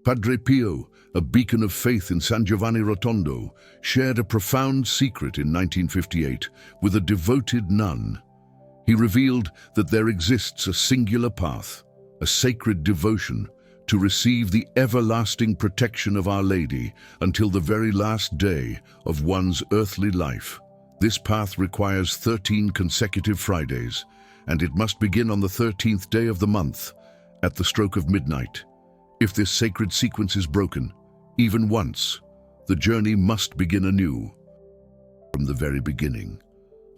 Padre Pio, a beacon of faith in San Giovanni Rotondo, shared a profound secret in 1958 with a devoted nun. He revealed that there exists a singular path, a sacred devotion, to receive the everlasting protection of Our Lady until the very last day of one's earthly life. This path requires 13 consecutive Fridays, and it must begin on the 13th day of the month, at the stroke of midnight. If this sacred sequence is broken, even once, the journey must begin anew. From the very beginning,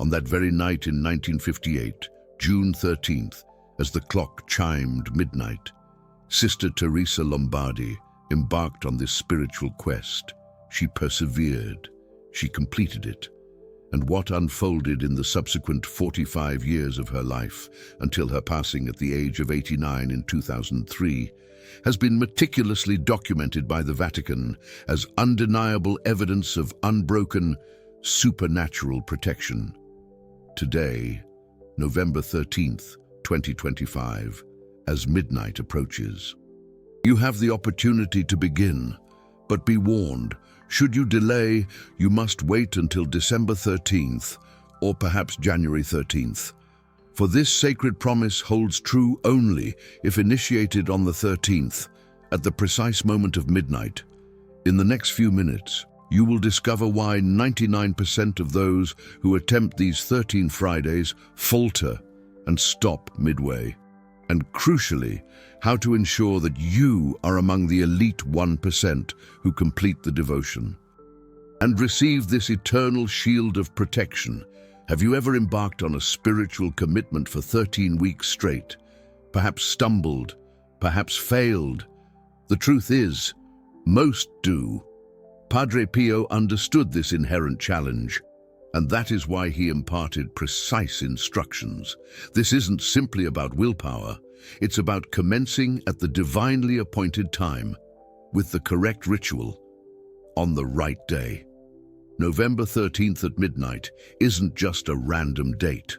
on that very night in 1958, June 13th, as the clock chimed midnight, Sister Teresa Lombardi embarked on this spiritual quest. She persevered, she completed it, and what unfolded in the subsequent 45 years of her life, until her passing at the age of 89 in 2003, has been meticulously documented by the Vatican as undeniable evidence of unbroken, supernatural protection. Today, November 13th, 2025, as midnight approaches, you have the opportunity to begin, but be warned, should you delay, you must wait until December 13th, or perhaps January 13th. For this sacred promise holds true only if initiated on the 13th, at the precise moment of midnight. In the next few minutes, you will discover why 99% of those who attempt these 13 Fridays falter and stop midway. And crucially, how to ensure that you are among the elite 1% who complete the devotion and receive this eternal shield of protection. Have you ever embarked on a spiritual commitment for 13 weeks straight? Perhaps stumbled, perhaps failed. The truth is, most do. Padre Pio understood this inherent challenge, and that is why he imparted precise instructions. This isn't simply about willpower, it's about commencing at the divinely appointed time, with the correct ritual, on the right day. November 13th at midnight isn't just a random date.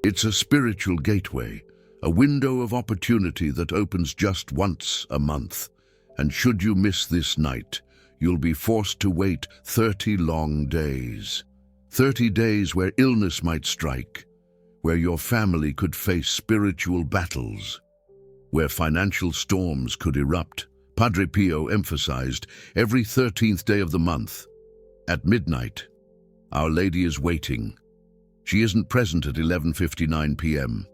It's a spiritual gateway, a window of opportunity that opens just once a month. And should you miss this night, you'll be forced to wait 30 long days. 30 days where illness might strike, where your family could face spiritual battles, where financial storms could erupt. Padre Pio emphasized every 13th day of the month. At midnight, Our Lady is waiting. She isn't present at 11:59 p.m.,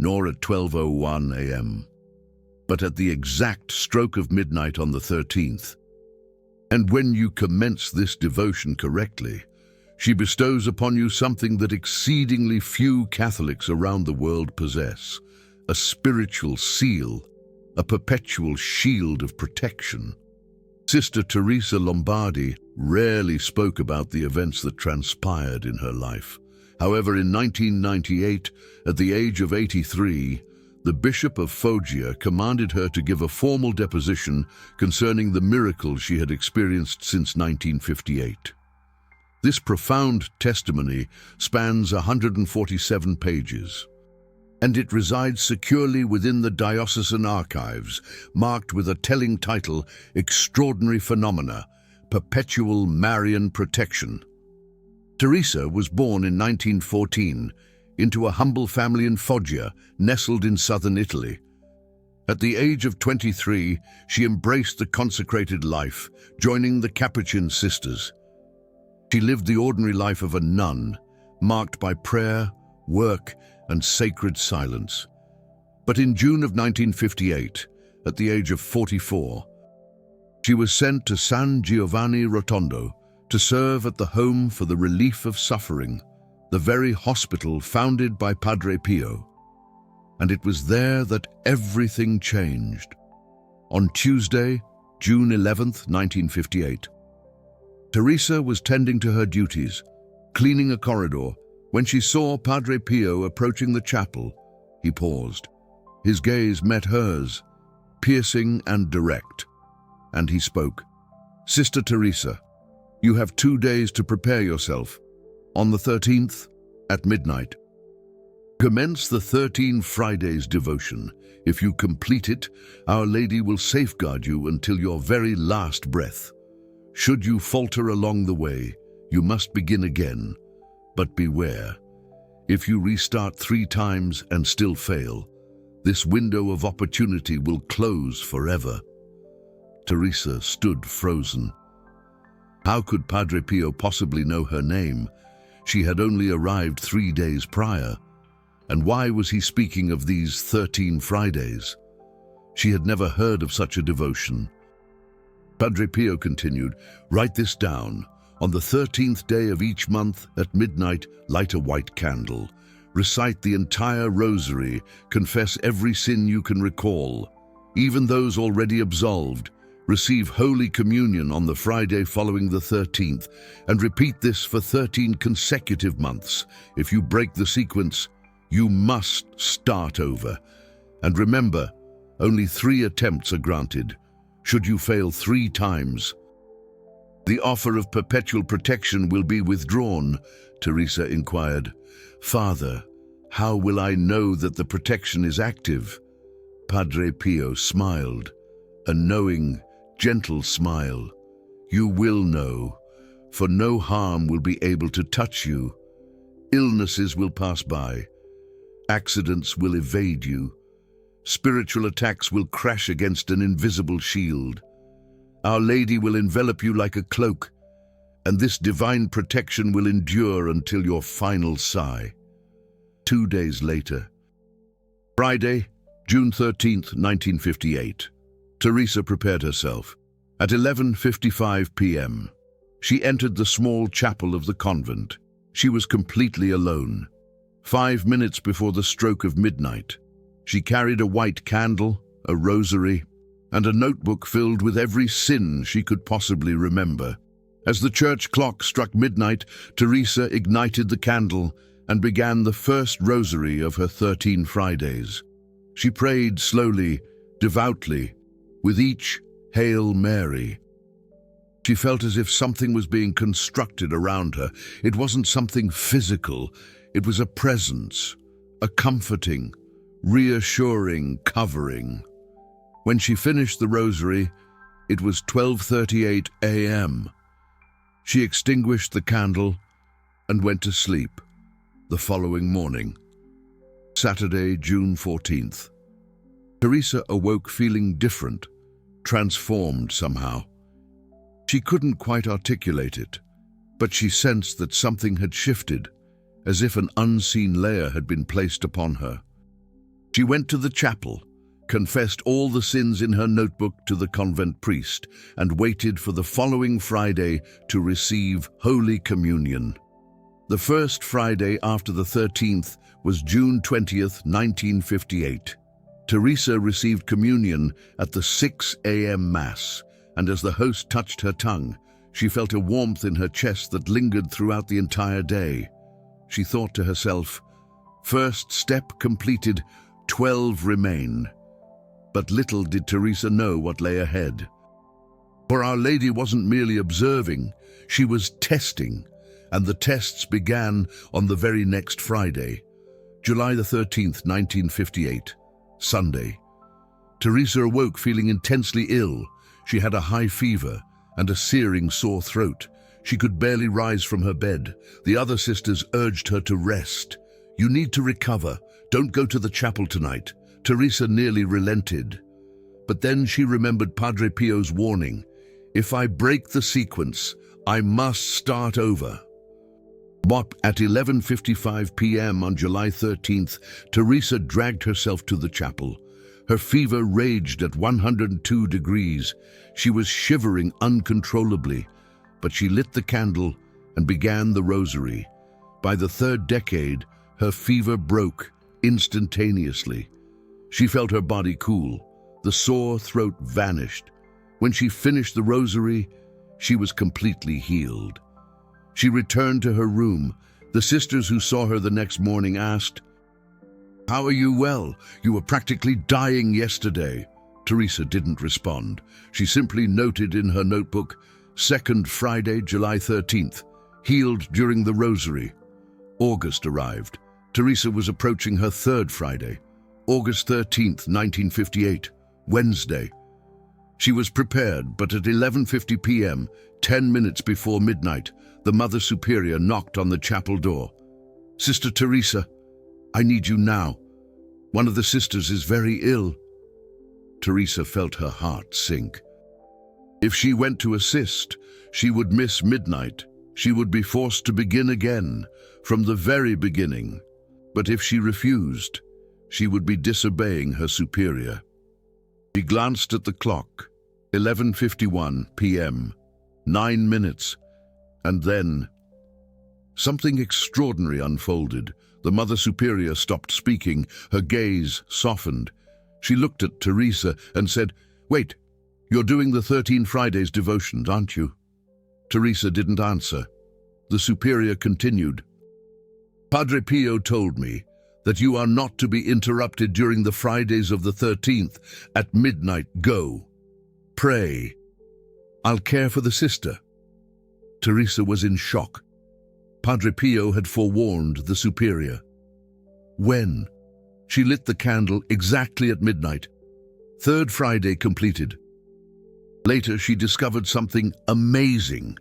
nor at 12:01 a.m., but at the exact stroke of midnight on the 13th. And when you commence this devotion correctly, she bestows upon you something that exceedingly few Catholics around the world possess: a spiritual seal, a perpetual shield of protection. Sister Teresa Lombardi rarely spoke about the events that transpired in her life. However, in 1998, at the age of 83, the Bishop of Foggia commanded her to give a formal deposition concerning the miracles she had experienced since 1958. This profound testimony spans 147 pages, and it resides securely within the diocesan archives, marked with a telling title, Extraordinary Phenomena, Perpetual Marian Protection. Teresa was born in 1914 into a humble family in Foggia, nestled in southern Italy. At the age of 23, she embraced the consecrated life, joining the Capuchin sisters. She lived the ordinary life of a nun, marked by prayer, work, and sacred silence. But in June of 1958, at the age of 44, she was sent to San Giovanni Rotondo to serve at the Home for the Relief of Suffering, the very hospital founded by Padre Pio. And it was there that everything changed. On Tuesday, June 11th, 1958, Teresa was tending to her duties, cleaning a corridor, when she saw Padre Pio approaching the chapel. He paused. His gaze met hers, piercing and direct, and he spoke. "Sister Teresa, you have 2 days to prepare yourself. On the 13th, at midnight, Commence the 13 Fridays devotion. If you complete it, Our Lady will safeguard you until your very last breath. Should you falter along the way, you must begin again. But beware. If you restart 3 times and still fail, this window of opportunity will close forever. Teresa stood frozen. How could Padre Pio possibly know her name? She had only arrived 3 days prior. And why was he speaking of these 13 Fridays? She had never heard of such a devotion. Padre Pio continued, "Write this down. On the 13th day of each month at midnight, light a white candle. Recite the entire rosary. Confess every sin you can recall, even those already absolved. Receive Holy Communion on the Friday following the 13th, and repeat this for 13 consecutive months. If you break the sequence, you must start over. And remember, only 3 attempts are granted. Should you fail 3 times, the offer of perpetual protection will be withdrawn." Teresa inquired. "Father, how will I know that the protection is active?" Padre Pio smiled, a knowing, gentle smile. "You will know, for no harm will be able to touch you. Illnesses will pass by. Accidents will evade you. Spiritual attacks will crash against an invisible shield. Our Lady will envelop you like a cloak, and this divine protection will endure until your final sigh." 2 days later, Friday, June 13th, 1958. Teresa prepared herself. At 11:55 p.m., she entered the small chapel of the convent. She was completely alone. 5 minutes before the stroke of midnight, she carried a white candle, a rosary, and a notebook filled with every sin she could possibly remember. As the church clock struck midnight, Teresa ignited the candle and began the first rosary of her 13 Fridays. She prayed slowly, devoutly, with each Hail Mary. She felt as if something was being constructed around her. It wasn't something physical. It was a presence, a comforting, reassuring covering. When she finished the rosary, it was 12:38 a.m. She extinguished the candle and went to sleep. The following morning, Saturday, June 14th, Teresa awoke feeling different, transformed somehow. She couldn't quite articulate it, but she sensed that something had shifted, as if an unseen layer had been placed upon her. She went to the chapel, confessed all the sins in her notebook to the convent priest, and waited for the following Friday to receive Holy Communion. The first Friday after the 13th was June 20th, 1958. Teresa received communion at the 6 a.m. Mass, and as the host touched her tongue, she felt a warmth in her chest that lingered throughout the entire day. She thought to herself, "First step completed, 12 remain." But little did Teresa know what lay ahead. For Our Lady wasn't merely observing, she was testing, and the tests began on the very next Friday, July the 13th, 1958, Sunday. Teresa awoke feeling intensely ill. She had a high fever and a searing sore throat. She could barely rise from her bed. The other sisters urged her to rest. "You need to recover. Don't go to the chapel tonight." Teresa nearly relented. But then she remembered Padre Pio's warning. "If I break the sequence, I must start over." At 11:55 p.m. on July 13th, Teresa dragged herself to the chapel. Her fever raged at 102 degrees. She was shivering uncontrollably, but she lit the candle and began the rosary. By the 3rd decade, her fever broke instantaneously. She felt her body cool. The sore throat vanished. When she finished the rosary, she was completely healed. She returned to her room. The sisters who saw her the next morning asked, "How are you well? You were practically dying yesterday." Teresa didn't respond. She simply noted in her notebook, "Second Friday, July 13th, healed during the rosary." August arrived. Teresa was approaching her third Friday, August 13th, 1958, Wednesday. She was prepared, but at 11:50 p.m., 10 minutes before midnight, the Mother Superior knocked on the chapel door. "Sister Teresa, I need you now. One of the sisters is very ill." Teresa felt her heart sink. If she went to assist, she would miss midnight. She would be forced to begin again, from the very beginning. But if she refused, she would be disobeying her superior. She glanced at the clock, 11:51 p.m., 9 minutes, and then something extraordinary unfolded. The Mother Superior stopped speaking, her gaze softened. She looked at Teresa and said, "Wait, you're doing the 13 Fridays devotions, aren't you?" Teresa didn't answer. The Superior continued, "Padre Pio told me that you are not to be interrupted during the Fridays of the 13th. At midnight, go. Pray. I'll care for the sister." Teresa was in shock. Padre Pio had forewarned the Superior. When? She lit the candle exactly at midnight. Third Friday completed. Later, she discovered something amazing.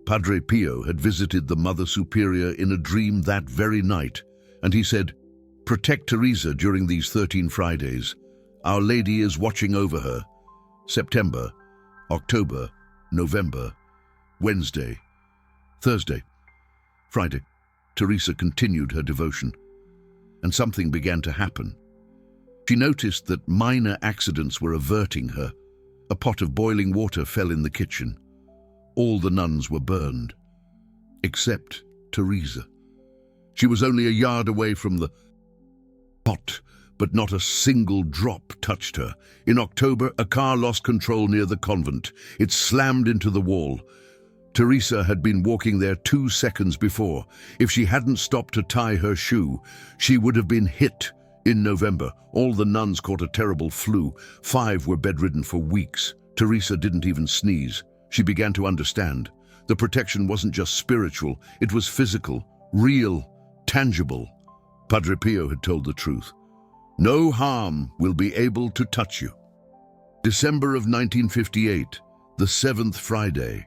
Padre Pio had visited the Mother Superior in a dream that very night, and he said, "Protect Teresa during these 13 Fridays. Our Lady is watching over her." September, October, November, Wednesday, Thursday, Friday. Teresa continued her devotion, and something began to happen. She noticed that minor accidents were averting her. A pot of boiling water fell in the kitchen. All the nuns were burned, except Teresa. She was only a yard away from the pot, but not a single drop touched her. In October, a car lost control near the convent. It slammed into the wall. Teresa had been walking there 2 seconds before. If she hadn't stopped to tie her shoe, she would have been hit. In November, all the nuns caught a terrible flu. 5 were bedridden for weeks. Teresa didn't even sneeze. She began to understand. The protection wasn't just spiritual, it was physical, real, tangible. Padre Pio had told the truth. No harm will be able to touch you. December of 1958, the 7th Friday.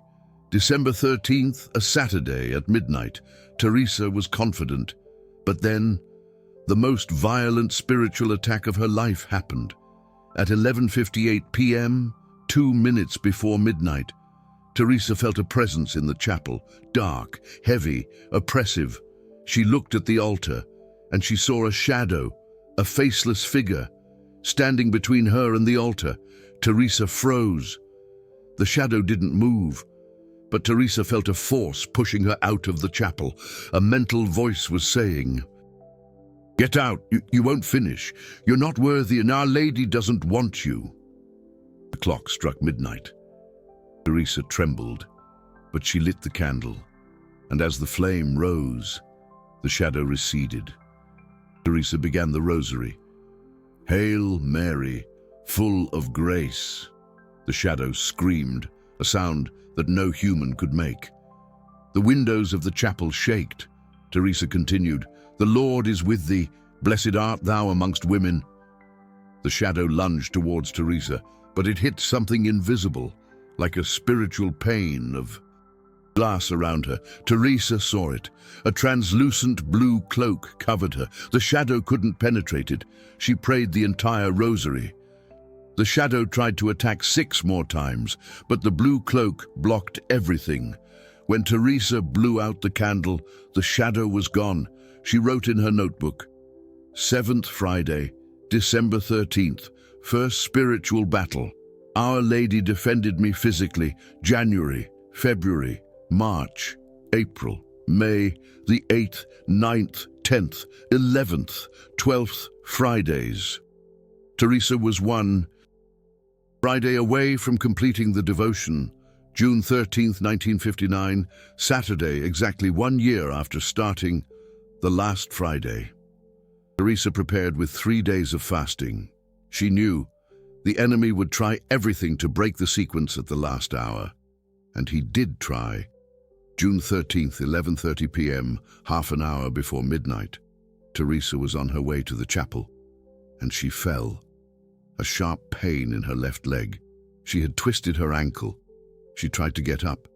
December 13th, a Saturday at midnight. Teresa was confident. But then, the most violent spiritual attack of her life happened. At 11:58 p.m., 2 minutes before midnight, Teresa felt a presence in the chapel, dark, heavy, oppressive. She looked at the altar, and she saw a shadow, a faceless figure, standing between her and the altar. Teresa froze. The shadow didn't move, but Teresa felt a force pushing her out of the chapel. A mental voice was saying, "Get out, you won't finish. You're not worthy, and Our Lady doesn't want you." The clock struck midnight. Teresa trembled, but she lit the candle, and as the flame rose, the shadow receded. Teresa began the rosary. "Hail Mary, full of grace." The shadow screamed, a sound that no human could make. The windows of the chapel shaked. Teresa continued, "The Lord is with thee, blessed art thou amongst women." The shadow lunged towards Teresa, but it hit something invisible, like a spiritual pane of glass around her. Teresa saw it. A translucent blue cloak covered her. The shadow couldn't penetrate it. She prayed the entire rosary. The shadow tried to attack 6 more times, but the blue cloak blocked everything. When Teresa blew out the candle, the shadow was gone. She wrote in her notebook, 7th Friday, December 13th, first spiritual battle. Our Lady defended me physically. January, February, March, April, May, the 8th, 9th, 10th, 11th, 12th Fridays. Teresa was 1 Friday away from completing the devotion. June 13th, 1959, Saturday, exactly 1 year after starting the last Friday. Teresa prepared with 3 days of fasting. She knew the enemy would try everything to break the sequence at the last hour. And he did try. June 13th, 11:30 p.m., half an hour before midnight. Teresa was on her way to the chapel, and she fell. A sharp pain in her left leg. She had twisted her ankle. She tried to get up.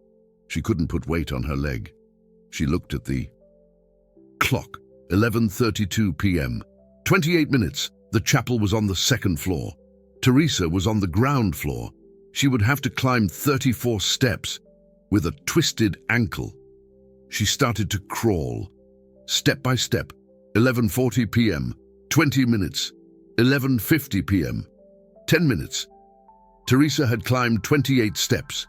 She couldn't put weight on her leg. She looked at the clock. 11:32 p.m. 28 minutes. The chapel was on the second floor. Teresa was on the ground floor. She would have to climb 34 steps with a twisted ankle. She started to crawl, step by step. 11:40 p.m. 20 minutes. 11:50 p.m. 10 minutes. Teresa had climbed 28 steps.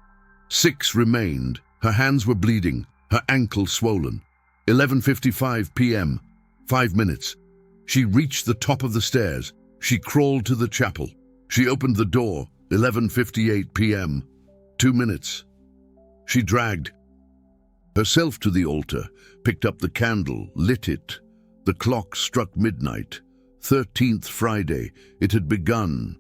6 remained. Her hands were bleeding, her ankle swollen. 11:55 p.m. 5 minutes. She reached the top of the stairs. She crawled to the chapel. She opened the door. 11:58 p.m. 2 minutes. She dragged herself to the altar, picked up the candle, lit it. The clock struck midnight. 13th Friday. It had begun.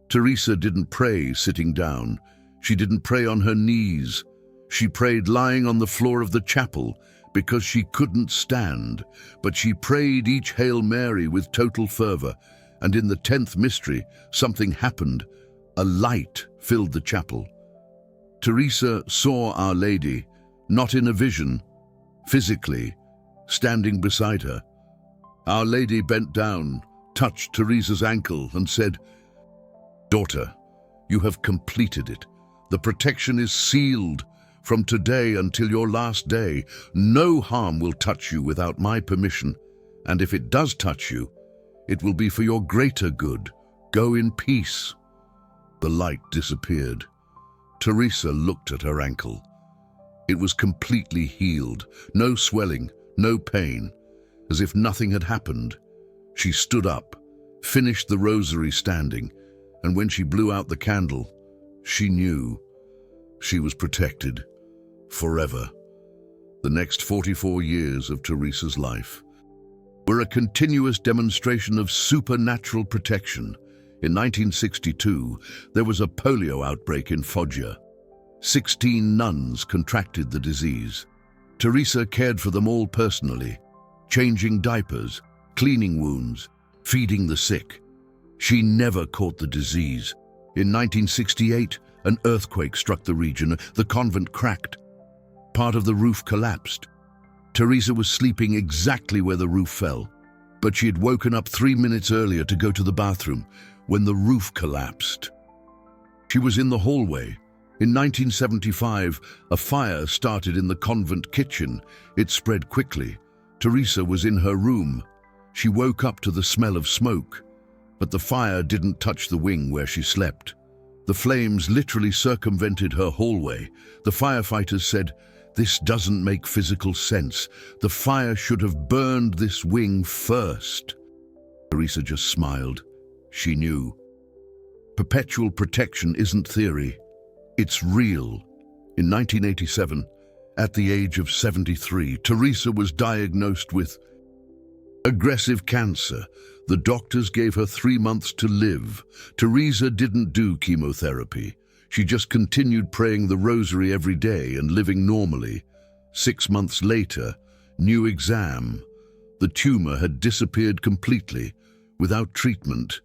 Teresa didn't pray sitting down. She didn't pray on her knees. She prayed lying on the floor of the chapel because she couldn't stand. But she prayed each Hail Mary with total fervor. And in the 10th mystery, something happened. A light filled the chapel. Teresa saw Our Lady, not in a vision, physically, standing beside her. Our Lady bent down, touched Teresa's ankle and said, "Daughter, you have completed it. The protection is sealed. From today until your last day, no harm will touch you without my permission. And if it does touch you, it will be for your greater good. Go in peace." The light disappeared. Teresa looked at her ankle. It was completely healed. No swelling, no pain. As if nothing had happened. She stood up, finished the rosary standing, and when she blew out the candle, she knew she was protected forever. The next 44 years of Teresa's life were a continuous demonstration of supernatural protection. In 1962, there was a polio outbreak in Foggia. 16 nuns contracted the disease. Teresa cared for them all personally, changing diapers, cleaning wounds, feeding the sick. She never caught the disease. In 1968, an earthquake struck the region. The convent cracked. Part of the roof collapsed. Teresa was sleeping exactly where the roof fell, but she had woken up 3 minutes earlier to go to the bathroom when the roof collapsed. She was in the hallway. In 1975, a fire started in the convent kitchen. It spread quickly. Teresa was in her room. She woke up to the smell of smoke, but the fire didn't touch the wing where she slept. The flames literally circumvented her hallway. The firefighters said, "This doesn't make physical sense. The fire should have burned this wing first." Teresa just smiled. She knew. Perpetual protection isn't theory. It's real. In 1987, at the age of 73, Teresa was diagnosed with aggressive cancer. The doctors gave her 3 months to live. Teresa didn't do chemotherapy. She just continued praying the rosary every day and living normally. 6 months later, new exam. The tumor had disappeared completely, without treatment.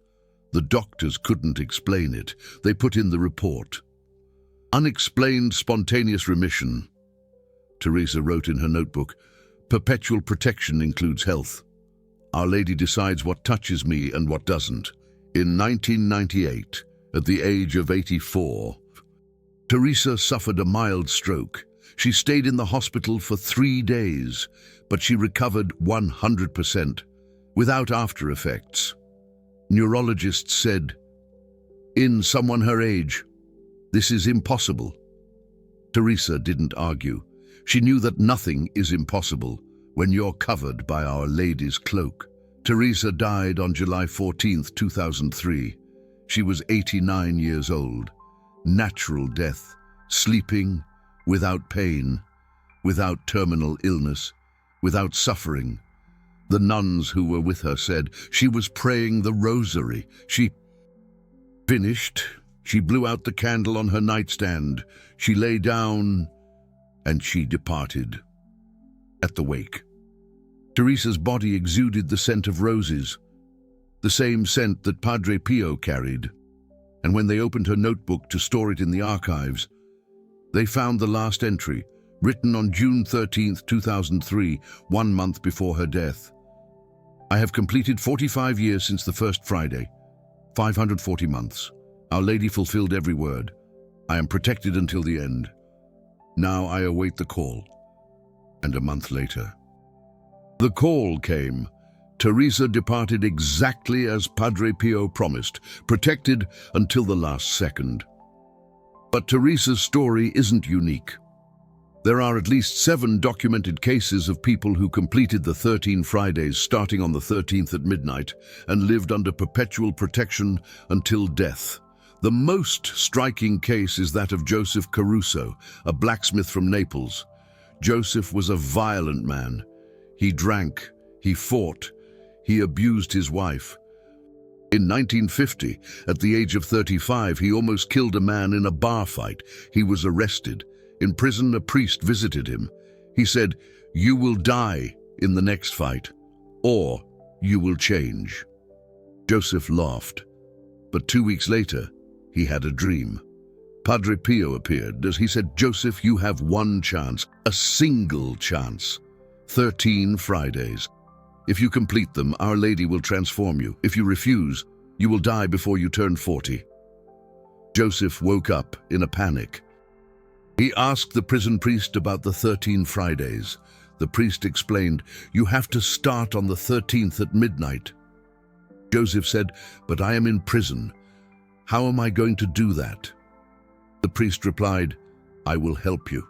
The doctors couldn't explain it. They put in the report. Unexplained spontaneous remission. Teresa wrote in her notebook, "Perpetual protection includes health. Our Lady decides what touches me and what doesn't." In 1998, at the age of 84, Teresa suffered a mild stroke. She stayed in the hospital for 3 days, but she recovered 100%, without after effects. Neurologists said, "In someone her age, this is impossible." Teresa didn't argue. She knew that nothing is impossible when you're covered by Our Lady's cloak. Teresa died on July 14, 2003. She was 89 years old. Natural death, sleeping, without pain, without terminal illness, without suffering. The nuns who were with her said she was praying the rosary. She finished. She blew out the candle on her nightstand. She lay down and she departed. At the wake, Teresa's body exuded the scent of roses, the same scent that Padre Pio carried. And when they opened her notebook to store it in the archives, they found the last entry, written on June 13, 2003, 1 month before her death. I have completed 45 years since the first Friday, 540 months. Our Lady fulfilled every word. I am protected until the end. Now I await the call. And a month later, the call came. Teresa departed exactly as Padre Pio promised, protected until the last second. But Teresa's story isn't unique. There are at least 7 documented cases of people who completed the 13 Fridays starting on the 13th at midnight and lived under perpetual protection until death. The most striking case is that of Joseph Caruso, a blacksmith from Naples. Joseph was a violent man. He drank, he fought, he abused his wife. In 1950, at the age of 35, he almost killed a man in a bar fight. He was arrested. In prison, a priest visited him. He said, "You will die in the next fight, or you will change." Joseph laughed. But 2 weeks later, he had a dream. Padre Pio appeared as he said, "Joseph, you have one chance, a single chance. 13 Fridays. If you complete them, Our Lady will transform you. If you refuse, you will die before you turn 40. Joseph woke up in a panic. He asked the prison priest about the 13 Fridays. The priest explained, "You have to start on the 13th at midnight." Joseph said, "But I am in prison. How am I going to do that?" The priest replied, "I will help you."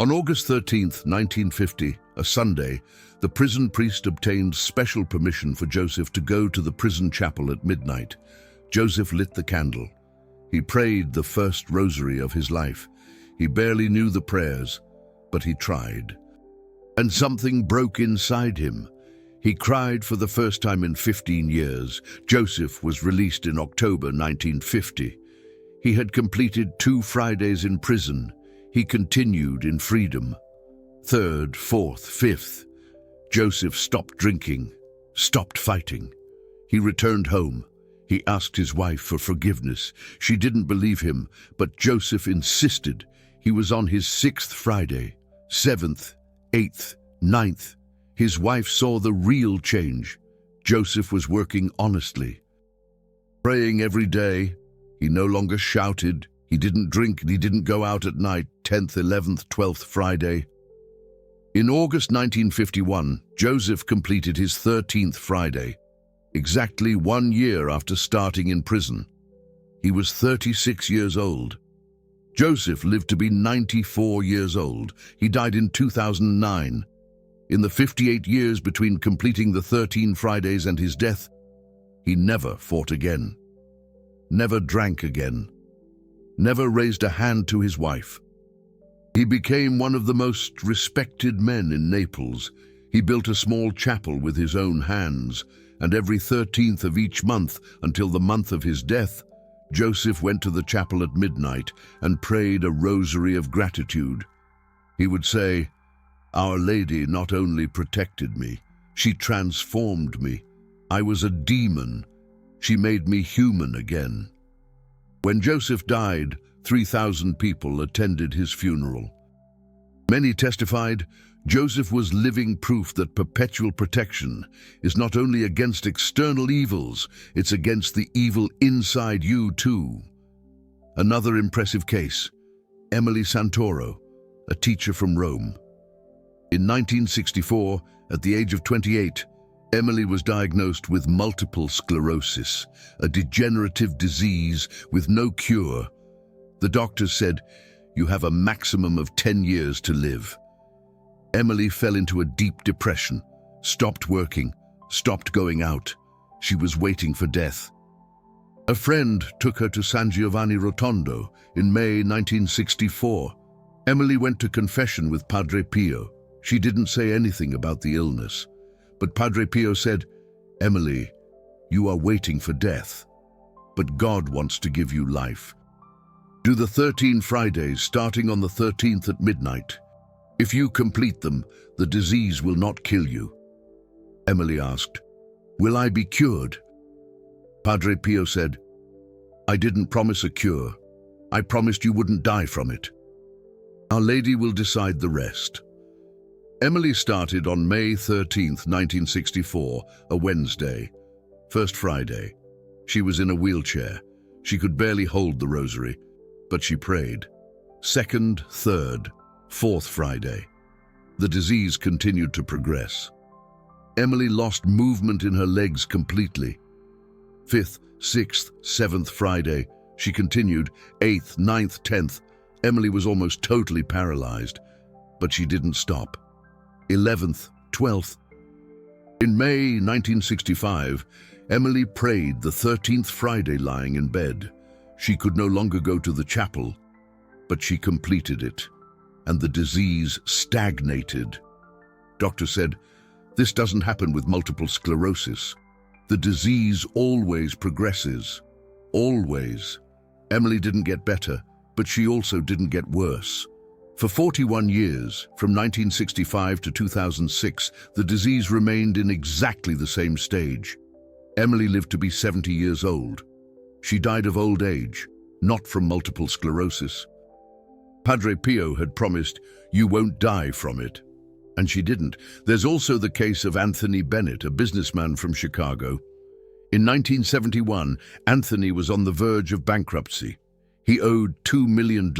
On August 13th, 1950, a Sunday, the prison priest obtained special permission for Joseph to go to the prison chapel at midnight. Joseph lit the candle. He prayed the first rosary of his life. He barely knew the prayers, but he tried. And something broke inside him. He cried for the first time in 15 years. Joseph was released in October 1950. He had completed 2 Fridays in prison. He continued in freedom. 3rd, 4th, 5th. Joseph stopped drinking, stopped fighting. He returned home. He asked his wife for forgiveness. She didn't believe him, but Joseph insisted. He was on his 6th Friday, 7th, 8th, 9th. His wife saw the real change. Joseph was working honestly, praying every day. He no longer shouted. He didn't drink and he didn't go out at night. 10th, 11th, 12th Friday. In August 1951, Joseph completed his 13th Friday, exactly 1 year after starting in prison. He was 36 years old. Joseph lived to be 94 years old. He died in 2009. In the 58 years between completing the 13 Fridays and his death, he never fought again, never drank again, never raised a hand to his wife. He became one of the most respected men in Naples. He built a small chapel with his own hands, and every 13th of each month until the month of his death, Joseph went to the chapel at midnight and prayed a rosary of gratitude. He would say, "Our Lady not only protected me, she transformed me. I was a demon. She made me human again." When Joseph died, 3,000 people attended his funeral. Many testified, Joseph was living proof that perpetual protection is not only against external evils, it's against the evil inside you too. Another impressive case, Emily Santoro, a teacher from Rome. In 1964, at the age of 28, Emily was diagnosed with multiple sclerosis, a degenerative disease with no cure. The doctors said, "You have a maximum of 10 years to live." Emily fell into a deep depression, stopped working, stopped going out. She was waiting for death. A friend took her to San Giovanni Rotondo in May 1964. Emily went to confession with Padre Pio. She didn't say anything about the illness, but Padre Pio said, "Emily, you are waiting for death, but God wants to give you life. Do the 13 Fridays starting on the 13th at midnight. If you complete them, the disease will not kill you. Emily asked, "Will I be cured?" Padre Pio said, "I didn't promise a cure. I promised you wouldn't die from it. Our Lady will decide the rest." Emily started on May 13th, 1964, a Wednesday. First Friday. She was in a wheelchair. She could barely hold the rosary, but she prayed. Second, third, fourth Friday. The disease continued to progress. Emily lost movement in her legs completely. Fifth, sixth, seventh Friday. She continued. Eighth, ninth, 10th. Emily was almost totally paralyzed, but she didn't stop. 11th, 12th. In May 1965, Emily prayed the 13th Friday lying in bed. She could no longer go to the chapel, but she completed it, and the disease stagnated. Doctor said, "This doesn't happen with multiple sclerosis. The disease always progresses. Always." Emily didn't get better, but she also didn't get worse. For 41 years, from 1965 to 2006, the disease remained in exactly the same stage. Emily lived to be 70 years old. She died of old age, not from multiple sclerosis. Padre Pio had promised, "You won't die from it." And she didn't. There's also the case of Anthony Bennett, a businessman from Chicago. In 1971, Anthony was on the verge of bankruptcy. He owed $2 million,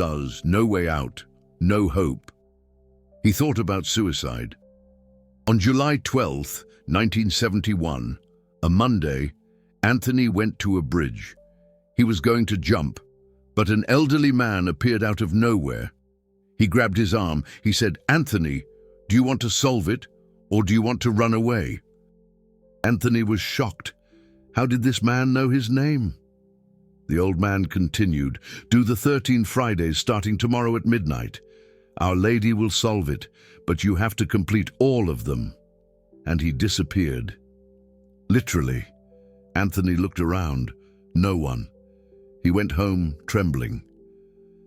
no way out, no hope. He thought about suicide. On July 12, 1971, a Monday, Anthony went to a bridge. He was going to jump, but an elderly man appeared out of nowhere. He grabbed his arm. He said, "Anthony, do you want to solve it, or do you want to run away?" Anthony was shocked. How did this man know his name? The old man continued, "Do the 13 Fridays starting tomorrow at midnight. Our Lady will solve it, but you have to complete all of them." And he disappeared. Literally. Anthony looked around. No one. He went home trembling.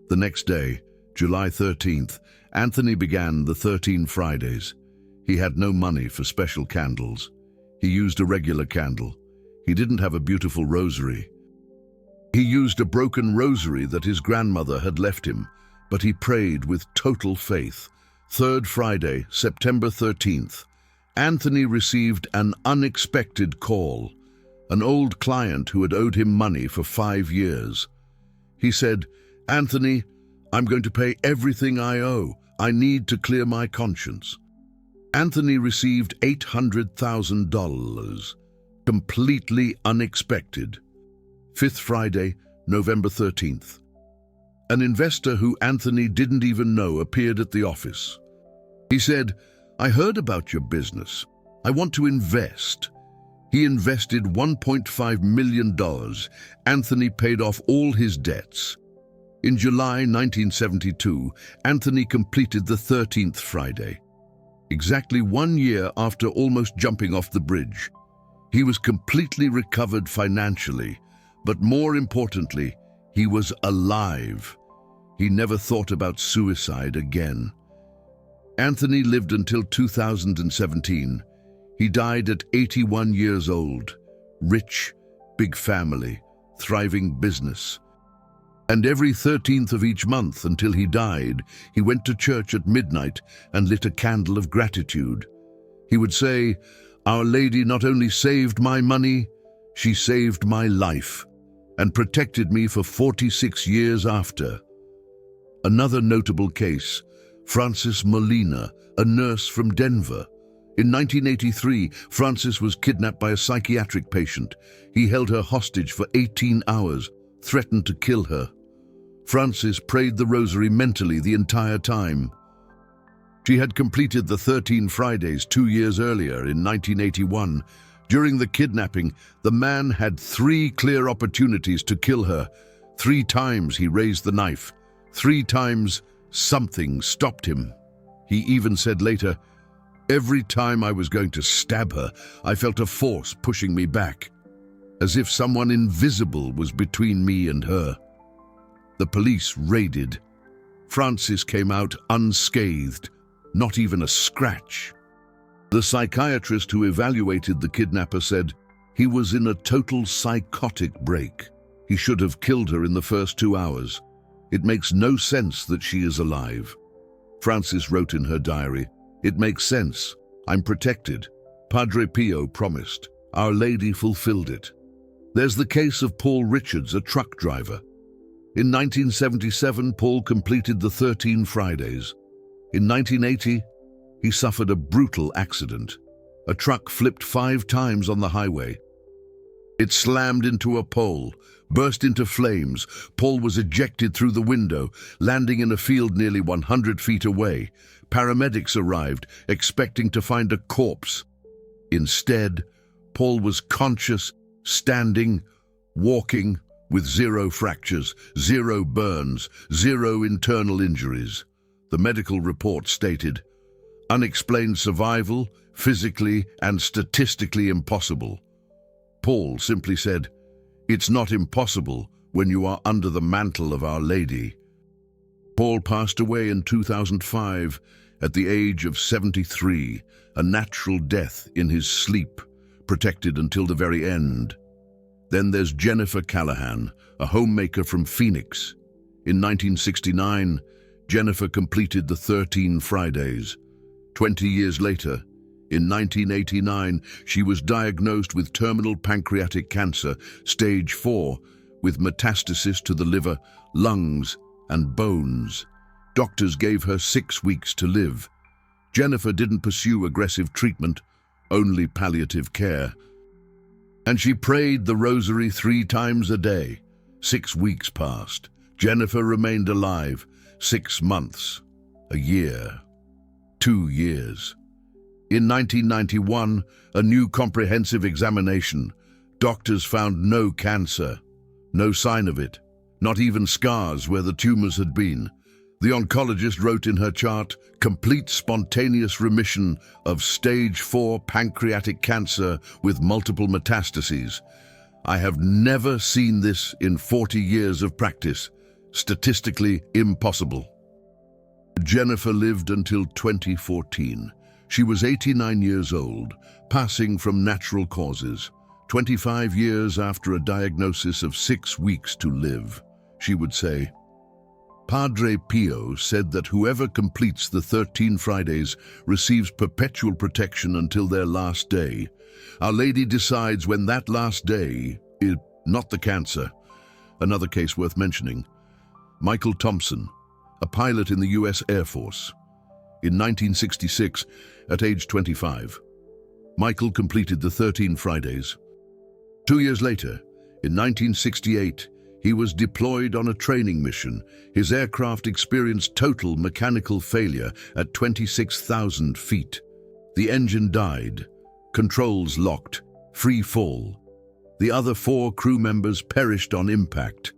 The next day, July 13th, Anthony began the 13 Fridays. He had no money for special candles. He used a regular candle. He didn't have a beautiful rosary. He used a broken rosary that his grandmother had left him, but he prayed with total faith. Third Friday, September 13th, Anthony received an unexpected call. An old client who had owed him money for 5 years. He said, "Anthony, I'm going to pay everything I owe. I need to clear my conscience." Anthony received $800,000. Completely unexpected. Fifth Friday, November 13th. An investor who Anthony didn't even know appeared at the office. He said, "I heard about your business. I want to invest." He invested $1.5 million. Anthony paid off all his debts. In July 1972, Anthony completed the 13th Friday. Exactly 1 year after almost jumping off the bridge. He was completely recovered financially, but more importantly, he was alive. He never thought about suicide again. Anthony lived until 2017. He died at 81 years old. Rich, big family, thriving business. And every 13th of each month until he died, he went to church at midnight and lit a candle of gratitude. He would say, "Our Lady not only saved my money, she saved my life and protected me for 46 years after." Another notable case, Frances Molina, a nurse from Denver. In 1983, Frances was kidnapped by a psychiatric patient. He held her hostage for 18 hours, threatened to kill her. Frances prayed the rosary mentally the entire time. She had completed the 13 Fridays 2 years earlier in 1981. During the kidnapping, the man had 3 clear opportunities to kill her. 3 times he raised the knife. 3 times something stopped him. He even said later, "Every time I was going to stab her, I felt a force pushing me back, as if someone invisible was between me and her." The police raided. Frances came out unscathed. not even a scratch. The psychiatrist who evaluated the kidnapper said he was in a total psychotic break. He should have killed her in the first 2 hours. It makes no sense that she is alive. Frances wrote in her diary, "It makes sense. I'm protected. Padre Pio promised. Our Lady fulfilled it." There's the case of Paul Richards, a truck driver. In 1977, Paul completed the 13 Fridays. In 1980, he suffered a brutal accident. A truck flipped 5 times on the highway. It slammed into a pole, burst into flames. Paul was ejected through the window, landing in a field nearly 100 feet away. Paramedics arrived, expecting to find a corpse. Instead, Paul was conscious, standing, walking, with 0 fractures, 0 burns, 0 internal injuries. The medical report stated, "Unexplained survival, physically and statistically impossible." Paul simply said, "It's not impossible when you are under the mantle of Our Lady." Paul passed away in 2005 at the age of 73, a natural death in his sleep, protected until the very end. Then there's Jennifer Callahan, a homemaker from Phoenix. In 1969, Jennifer completed the 13 Fridays. 20 years later, in 1989, she was diagnosed with terminal pancreatic cancer, stage 4, with metastasis to the liver, lungs, and bones. Doctors gave her 6 weeks to live. Jennifer didn't pursue aggressive treatment, only palliative care. And she prayed the rosary 3 times a day. 6 weeks passed. Jennifer remained alive. 6 months. A year. 2 years. In 1991, a new comprehensive examination. Doctors found no cancer. No sign of it. Not even scars where the tumors had been. The oncologist wrote in her chart, "Complete spontaneous remission of stage 4 pancreatic cancer with multiple metastases." I have never seen this in 40 years of practice. Statistically impossible. Jennifer lived until 2014. She was 89 years old, passing from natural causes. 25 years after a diagnosis of 6 weeks to live, she would say, "Padre Pio said that whoever completes the 13 Fridays receives perpetual protection until their last day. Our Lady decides when that last day is not the cancer." Another case worth mentioning, Michael Thompson, a pilot in the US Air Force. In 1966, at age 25, Michael completed the 13 Fridays. 2 years later, in 1968, he was deployed on a training mission. His aircraft experienced total mechanical failure at 26,000 feet. The engine died, controls locked, free fall. The other 4 crew members perished on impact.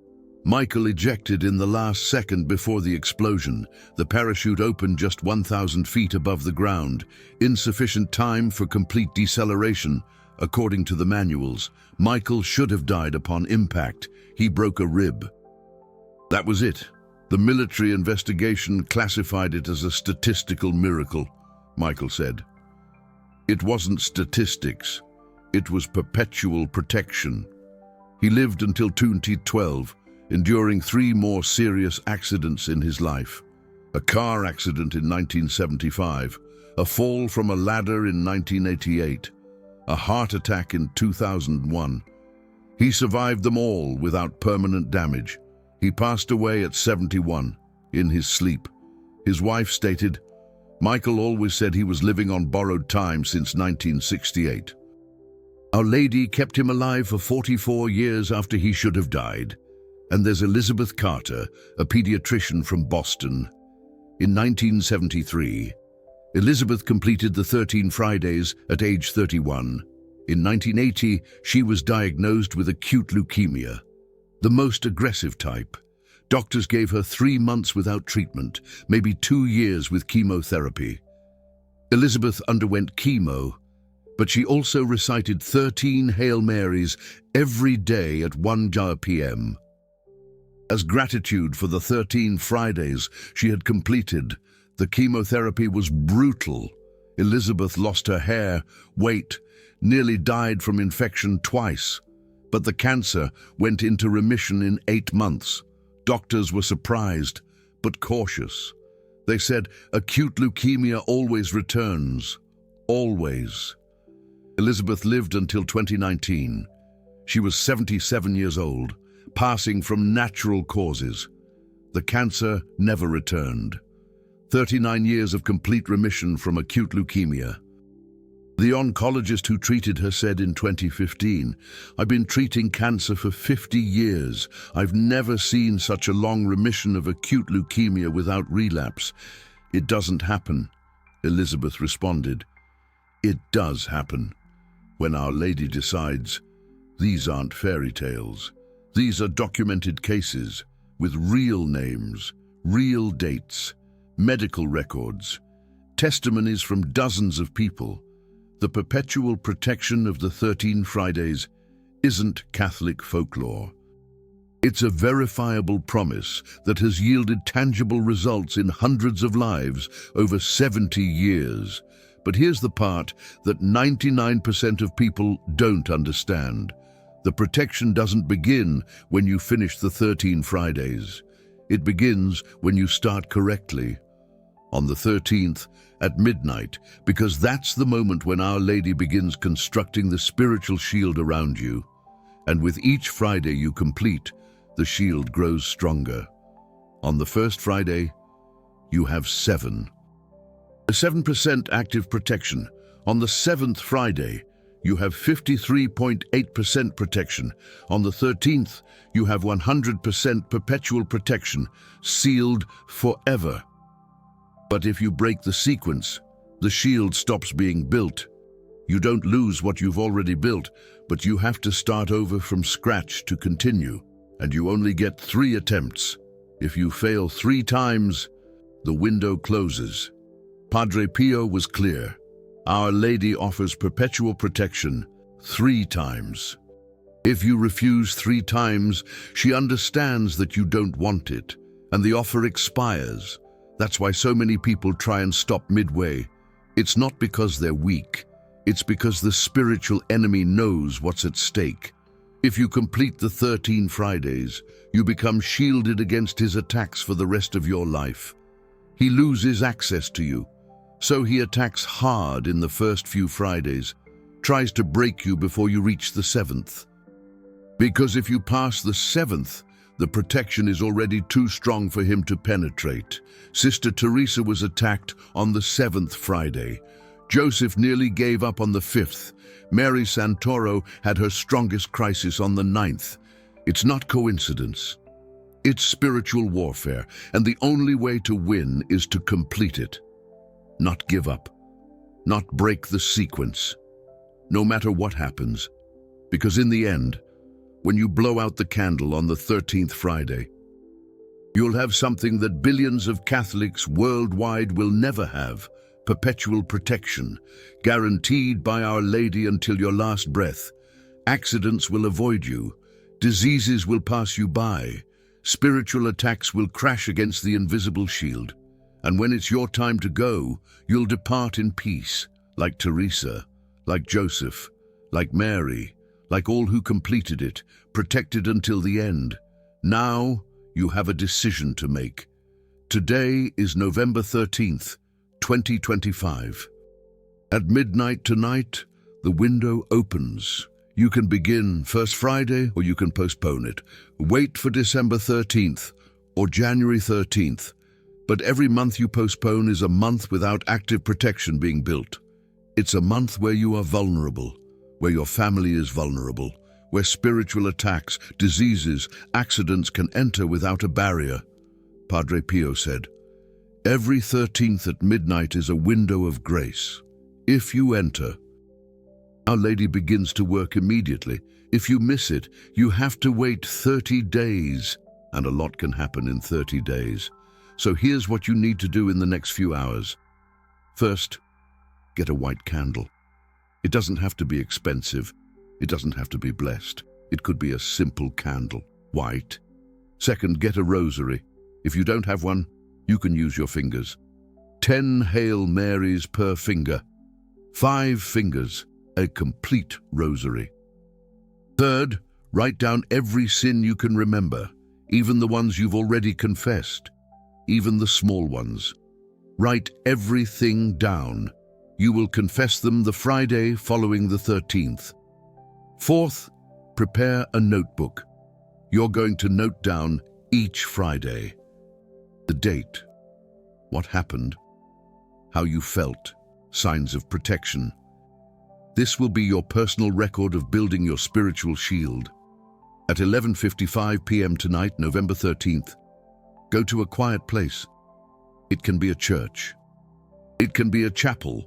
Michael ejected in the last second before the explosion. The parachute opened just 1,000 feet above the ground. Insufficient time for complete deceleration. According to the manuals, Michael should have died upon impact. He broke a rib. That was it. The military investigation classified it as a statistical miracle, Michael said. It wasn't statistics. It was perpetual protection. He lived until 2012, enduring 3 more serious accidents in his life. A car accident in 1975, a fall from a ladder in 1988, a heart attack in 2001. He survived them all without permanent damage. He passed away at 71, in his sleep. His wife stated, "Michael always said he was living on borrowed time since 1968. Our Lady kept him alive for 44 years after he should have died." And there's Elizabeth Carter, a pediatrician from Boston. In 1973, Elizabeth completed the 13 Fridays at age 31. In 1980, she was diagnosed with acute leukemia, the most aggressive type. Doctors gave her 3 months without treatment, maybe 2 years with chemotherapy. Elizabeth underwent chemo, but she also recited 13 Hail Marys every day at 1 p.m. As gratitude for the 13 Fridays she had completed, The chemotherapy was brutal. Elizabeth lost her hair, weight, nearly died from infection twice. But the cancer went into remission in 8 months. Doctors were surprised, but cautious. They said, acute leukemia always returns. Always. Elizabeth lived until 2019. She was 77 years old, passing from natural causes. The cancer never returned. 39 years of complete remission from acute leukemia. The oncologist who treated her said in 2015, "I've been treating cancer for 50 years. I've never seen such a long remission of acute leukemia without relapse." "It doesn't happen," Elizabeth responded. "It does happen. When Our Lady decides, these aren't fairy tales. These are documented cases with real names, real dates, medical records, testimonies from dozens of people. The perpetual protection of the 13 Fridays isn't Catholic folklore. It's a verifiable promise that has yielded tangible results in hundreds of lives over 70 years. But here's the part that 99% of people don't understand. The protection doesn't begin when you finish the 13 Fridays. It begins when you start correctly. On the 13th, at midnight, because that's the moment when Our Lady begins constructing the spiritual shield around you. And with each Friday you complete, the shield grows stronger. On the first Friday, you have 7. A 7% active protection. On the 7th Friday, you have 53.8% protection. On the 13th, you have 100% perpetual protection, sealed forever. But if you break the sequence, the shield stops being built. You don't lose what you've already built, but you have to start over from scratch to continue, and you only get 3 attempts. If you fail 3 times, the window closes. Padre Pio was clear. Our Lady offers perpetual protection 3 times. If you refuse 3 times, she understands that you don't want it, and the offer expires. That's why so many people try and stop midway. It's not because they're weak. It's because the spiritual enemy knows what's at stake. If you complete the 13 Fridays, you become shielded against his attacks for the rest of your life. He loses access to you, so he attacks hard in the first few Fridays, tries to break you before you reach the 7th. Because if you pass the 7th, the protection is already too strong for him to penetrate. Sister Teresa was attacked on the 7th Friday. Joseph nearly gave up on the 5th. Mary Santoro had her strongest crisis on the 9th. It's not coincidence. It's spiritual warfare, and the only way to win is to complete it. Not give up. Not break the sequence. No matter what happens. Because in the end, when you blow out the candle on the 13th Friday, you'll have something that billions of Catholics worldwide will never have: perpetual protection, guaranteed by Our Lady until your last breath. Accidents will avoid you, diseases will pass you by, spiritual attacks will crash against the invisible shield. And when it's your time to go, you'll depart in peace, like Teresa, like Joseph, like Mary, like all who completed it, protected until the end. Now you have a decision to make. Today is November 13th, 2025. At midnight tonight, the window opens. You can begin first Friday or you can postpone it. Wait for December 13th or January 13th. But every month you postpone is a month without active protection being built. It's a month where you are vulnerable, where your family is vulnerable, where spiritual attacks, diseases, accidents can enter without a barrier. Padre Pio said, "Every 13th at midnight is a window of grace. If you enter, Our Lady begins to work immediately. If you miss it, you have to wait 30 days, and a lot can happen in 30 days. So here's what you need to do in the next few hours. First, get a white candle. It doesn't have to be expensive. It doesn't have to be blessed. It could be a simple candle, white. Second, get a rosary. If you don't have one, you can use your fingers. 10 Hail Marys per finger. 5 fingers, a complete rosary. Third, write down every sin you can remember, even the ones you've already confessed, even the small ones. Write everything down. You will confess them the Friday following the 13th. Fourth, prepare a notebook. You're going to note down each Friday the date, what happened, how you felt, signs of protection. This will be your personal record of building your spiritual shield. At 11:55 p.m. tonight, November 13th, go to a quiet place. It can be a church. It can be a chapel.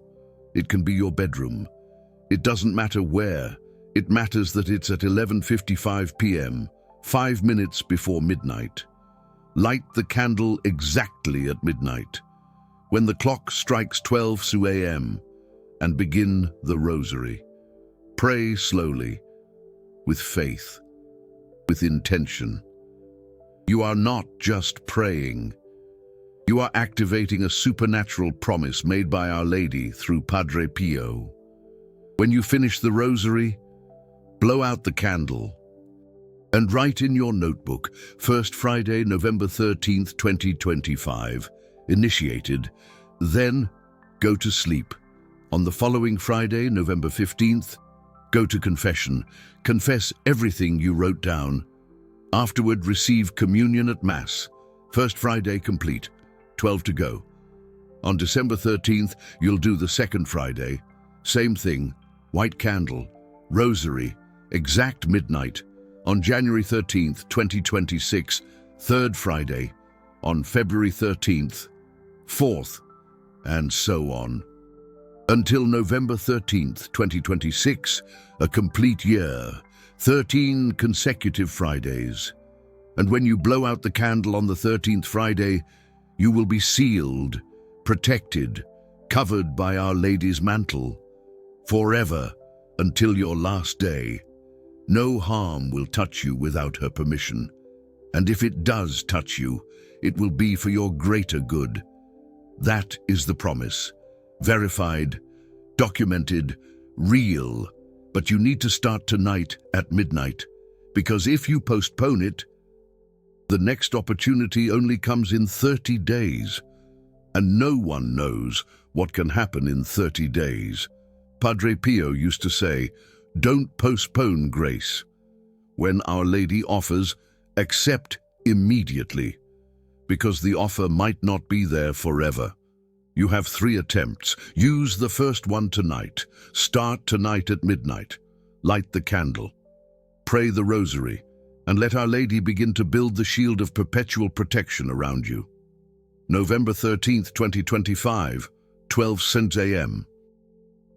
It can be your bedroom. It doesn't matter where. It matters that it's at 11:55 p.m., 5 minutes before midnight. Light the candle exactly at midnight, when the clock strikes 12 a.m., and begin the rosary. Pray slowly, with faith, with intention. You are not just praying. You are activating a supernatural promise made by Our Lady through Padre Pio. When you finish the rosary, blow out the candle and write in your notebook, First Friday, November 13th, 2025, initiated, then go to sleep. On the following Friday, November 15th, go to confession. Confess everything you wrote down. Afterward, receive communion at Mass. First Friday complete, 12 to go. On December 13th, you'll do the second Friday. Same thing, white candle, rosary, exact midnight. On January 13th, 2026, third Friday. On February 13th, fourth, and so on. Until November 13th, 2026, a complete year, 13 consecutive Fridays. And when you blow out the candle on the 13th Friday, you will be sealed, protected, covered by Our Lady's mantle, forever until your last day. No harm will touch you without her permission. And if it does touch you, it will be for your greater good. That is the promise. Verified, documented, real. But you need to start tonight at midnight, because if you postpone it, the next opportunity only comes in 30 days. And no one knows what can happen in 30 days. Padre Pio used to say, don't postpone grace. When Our Lady offers, accept immediately, because the offer might not be there forever. You have 3 attempts. Use the first one tonight. Start tonight at midnight. Light the candle. Pray the rosary, and let Our Lady begin to build the shield of perpetual protection around you. November 13th, 2025, 12 a.m.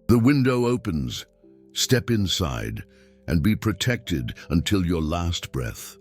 The window opens. Step inside and be protected until your last breath.